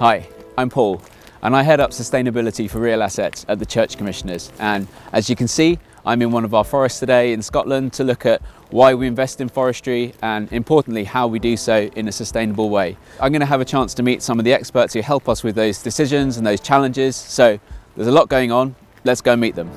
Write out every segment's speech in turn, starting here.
Hi, I'm Paul, and I head up sustainability for real assets at the Church Commissioners. And as you can see, I'm in one of our forests today in Scotland to look at why we invest in forestry and, importantly, how we do so in a sustainable way. I'm going to have a chance to meet some of the experts who help us with those decisions and those challenges. So there's a lot going on. Let's go meet them.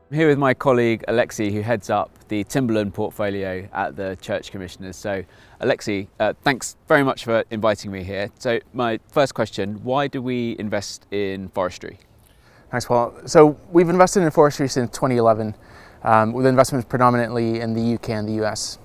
I'm here with my colleague Alexi, who heads up the timberland portfolio at the Church Commissioners. So Alexi, thanks very much for inviting me here. So my first question, why do we invest in forestry? Thanks, Paul. So we've invested in forestry since 2011, with investments predominantly in the UK and the US.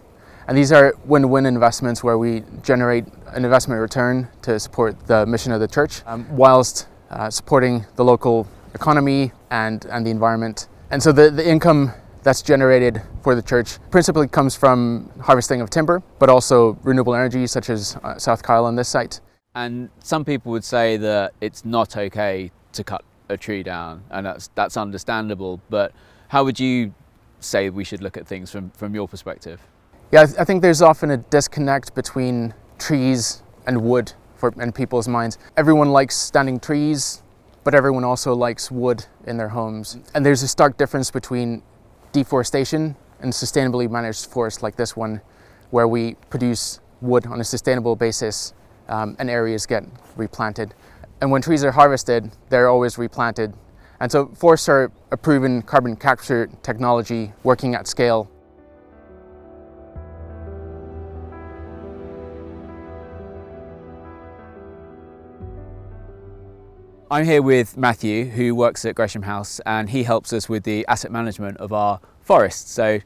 And these are win-win investments where we generate an investment return to support the mission of the church, whilst supporting the local economy and the environment. And so the income that's generated for the church principally comes from harvesting of timber, but also renewable energy such as South Kyle on this site. And some people would say that it's not okay to cut a tree down, and that's understandable, but how would you say we should look at things from your perspective? Yeah, I think there's often a disconnect between trees and wood in people's minds. Everyone likes standing trees, but everyone also likes wood in their homes. And there's a stark difference between deforestation and sustainably managed forests like this one, where we produce wood on a sustainable basis and areas get replanted. And when trees are harvested, they're always replanted. And so forests are a proven carbon capture technology working at scale. I'm here with Matthew, who works at Gresham House, and he helps us with the asset management of our forests. So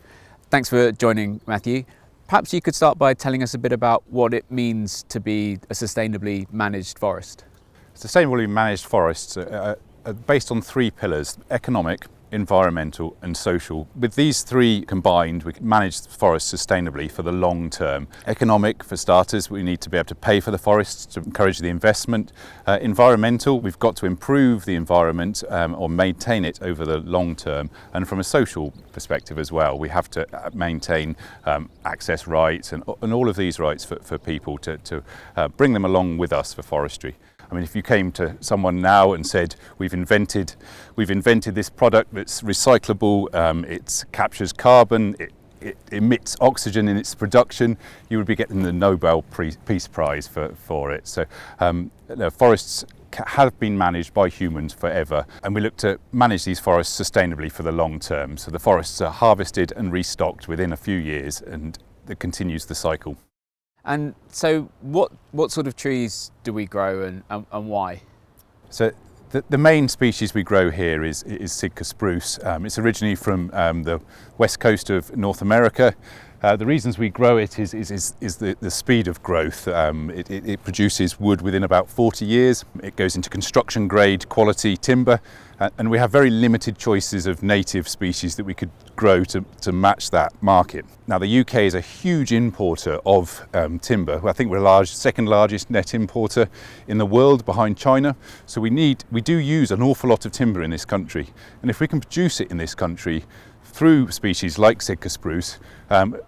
thanks for joining, Matthew. Perhaps you could start by telling us a bit about what it means to be a sustainably managed forest. Sustainably managed forests are based on three pillars: economic, environmental and social. With these three combined, we can manage forests sustainably for the long term. Economic, for starters, we need to be able to pay for the forests to encourage the investment. Environmental, we've got to improve the environment or maintain it over the long term. And from a social perspective as well, we have to maintain access rights and all of these rights for people to bring them along with us for forestry. I mean, if you came to someone now and said, we've invented this product that's recyclable, it captures carbon, it emits oxygen in its production, you would be getting the Nobel Peace Prize for it. So forests have been managed by humans forever, and we look to manage these forests sustainably for the long term. So the forests are harvested and restocked within a few years, and it continues the cycle. And so what sort of trees do we grow and why? So the main species we grow here is Sitka spruce. It's originally from the west coast of North America. The reasons we grow it is the speed of growth. It produces wood within about 40 years. It goes into construction grade quality timber, and we have very limited choices of native species that we could grow to match that market. Now the UK is a huge importer of timber. I think we're second largest net importer in the world behind China. So we do use an awful lot of timber in this country, and if we can produce it in this country through species like Sitka spruce,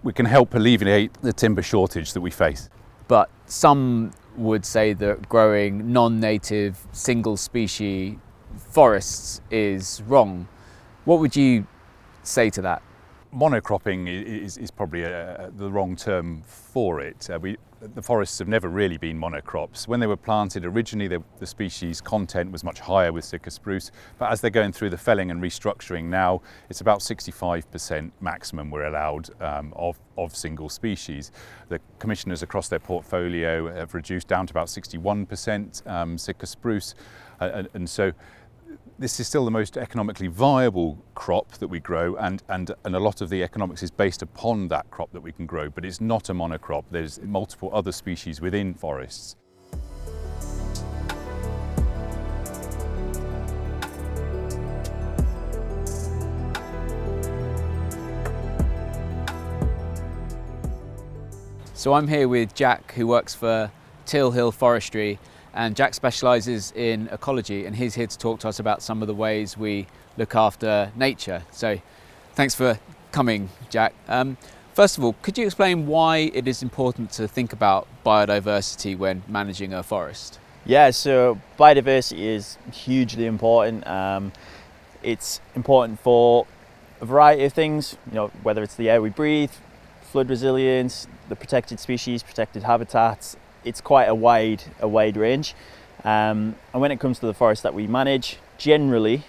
we can help alleviate the timber shortage that we face. But some would say that growing non-native single species forests is wrong. What would you say to that? Monocropping is probably the wrong term for it. The forests have never really been monocrops. When they were planted originally, the species content was much higher with Sitka spruce, but as they're going through the felling and restructuring now, it's about 65% maximum we're allowed of single species. The commissioners across their portfolio have reduced down to about 61% Sitka spruce, and so this is still the most economically viable crop that we grow, and a lot of the economics is based upon that crop that we can grow, but it's not a monocrop. There's multiple other species within forests. So I'm here with Jack, who works for Till Hill Forestry, and Jack specialises in ecology, and he's here to talk to us about some of the ways we look after nature. So thanks for coming, Jack. First of all, could you explain why it is important to think about biodiversity when managing a forest? Yeah, so biodiversity is hugely important. It's important for a variety of things, whether it's the air we breathe, flood resilience, the protected species, protected habitats. It's quite a wide range. And when it comes to the forest that we manage, generally,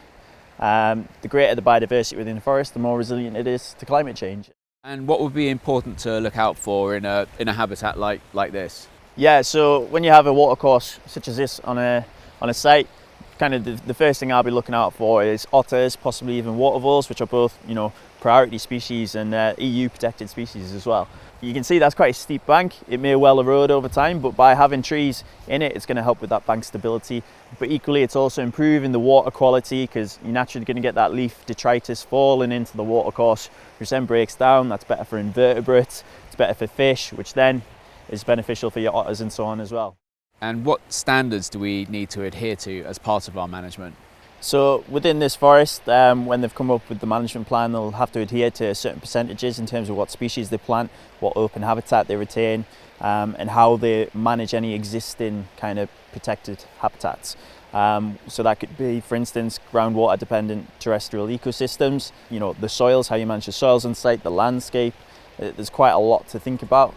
the greater the biodiversity within the forest, the more resilient it is to climate change. And what would be important to look out for in a habitat like this? Yeah, so when you have a watercourse such as this on a site, kind of the first thing I'll be looking out for is otters, possibly even water voles, which are both, priority species and EU protected species as well. You can see that's quite a steep bank. It may well erode over time, but by having trees in it, it's going to help with that bank stability. But equally, it's also improving the water quality, because you're naturally going to get that leaf detritus falling into the watercourse, which then breaks down. That's better for invertebrates, it's better for fish, which then is beneficial for your otters and so on as well. And what standards do we need to adhere to as part of our management? So within this forest, when they've come up with the management plan, they'll have to adhere to certain percentages in terms of what species they plant, what open habitat they retain, and how they manage any existing kind of protected habitats. So that could be, for instance, groundwater dependent terrestrial ecosystems, the soils, how you manage the soils on site, the landscape. There's quite a lot to think about.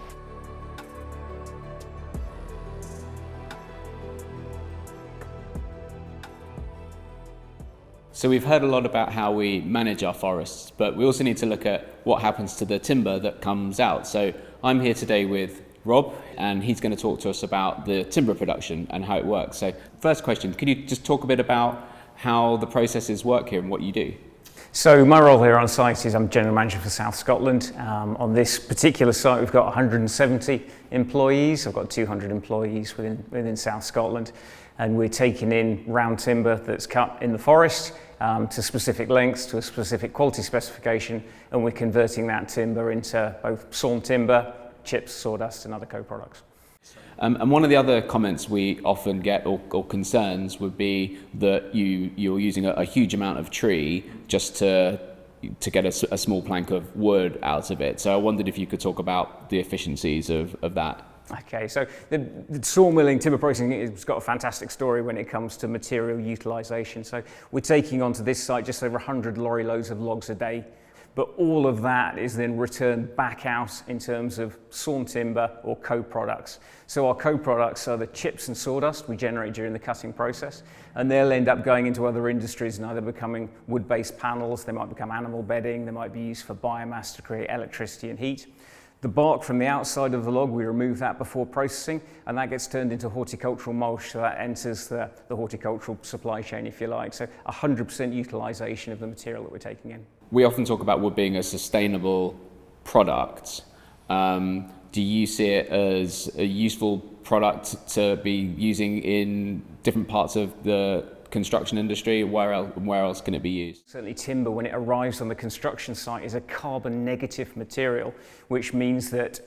So we've heard a lot about how we manage our forests, but we also need to look at what happens to the timber that comes out. So I'm here today with Rob, and he's going to talk to us about the timber production and how it works. So first question, could you just talk a bit about how the processes work here and what you do? So my role here on site is I'm General Manager for South Scotland. On this particular site we've got 170 employees. I've got 200 employees within South Scotland, and we're taking in round timber that's cut in the forest to specific lengths, to a specific quality specification, and we're converting that timber into both sawn timber, chips, sawdust and other co-products. And one of the other comments we often get, or concerns, would be that you're using a huge amount of tree just to get a small plank of wood out of it. So I wondered if you could talk about the efficiencies of that. Okay, so the sawmilling, timber processing, has got a fantastic story when it comes to material utilisation. So we're taking onto this site just over 100 lorry loads of logs a day, but all of that is then returned back out in terms of sawn timber or co-products. So our co-products are the chips and sawdust we generate during the cutting process, and they'll end up going into other industries and either becoming wood-based panels, they might become animal bedding, they might be used for biomass to create electricity and heat. The bark from the outside of the log, we remove that before processing, and that gets turned into horticultural mulch, so that enters the horticultural supply chain, if you like. So 100% utilisation of the material that we're taking in. We often talk about wood being a sustainable product. Do you see it as a useful product to be using in different parts of the construction industry? Where else can it be used? Certainly timber, when it arrives on the construction site, is a carbon negative material, which means that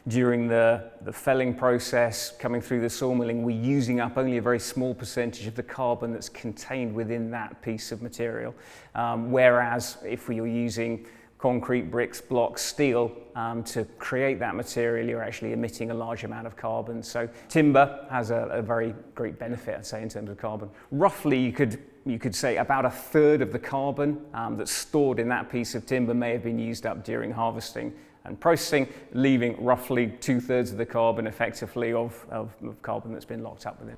during the felling process, coming through the sawmilling, we're using up only a very small percentage of the carbon that's contained within that piece of material. Whereas if we were using concrete, bricks, blocks, steel to create that material, you're actually emitting a large amount of carbon. So timber has a very great benefit, I'd say, in terms of carbon. Roughly, you could say about a third of the carbon that's stored in that piece of timber may have been used up during harvesting and processing, leaving roughly 2/3 of the carbon effectively of carbon that's been locked up within.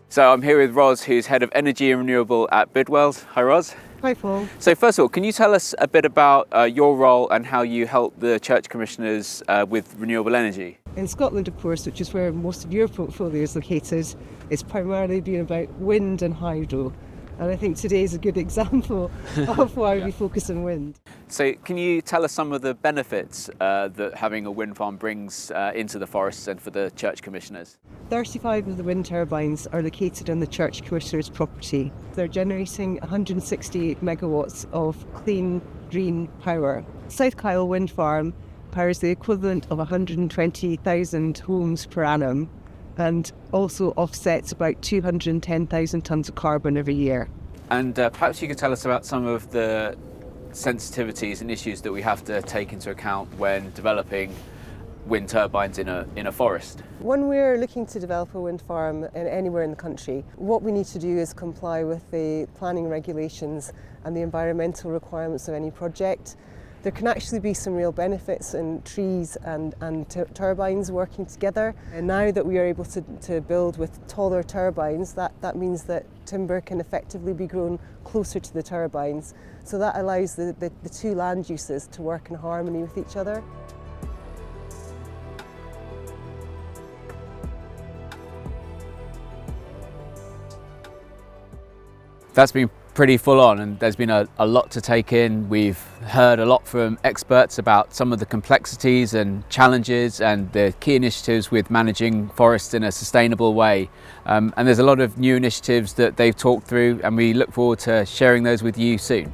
So I'm here with Ros, who's Head of Energy and Renewable at Bidwells. Hi Ros. Hi Paul. So first of all, can you tell us a bit about your role and how you help the church commissioners with renewable energy? In Scotland, of course, which is where most of your portfolio is located, it's primarily been about wind and hydro. And I think today is a good example of why we focus on wind. So can you tell us some of the benefits that having a wind farm brings into the forests and for the church commissioners? 35 of the wind turbines are located on the Church Commissioner's property. They're generating 168 megawatts of clean, green power. South Kyle Wind Farm powers the equivalent of 120,000 homes per annum and also offsets about 210,000 tonnes of carbon every year. And perhaps you could tell us about some of the sensitivities and issues that we have to take into account when developing wind turbines in a forest. When we're looking to develop a wind farm anywhere in the country, what we need to do is comply with the planning regulations and the environmental requirements of any project. There can actually be some real benefits in trees and turbines working together. And now that we are able to build with taller turbines, that means that timber can effectively be grown closer to the turbines. So that allows the two land uses to work in harmony with each other. That's been pretty full on, and there's been a lot to take in. We've heard a lot from experts about some of the complexities and challenges and the key initiatives with managing forests in a sustainable way. And there's a lot of new initiatives that they've talked through, and we look forward to sharing those with you soon.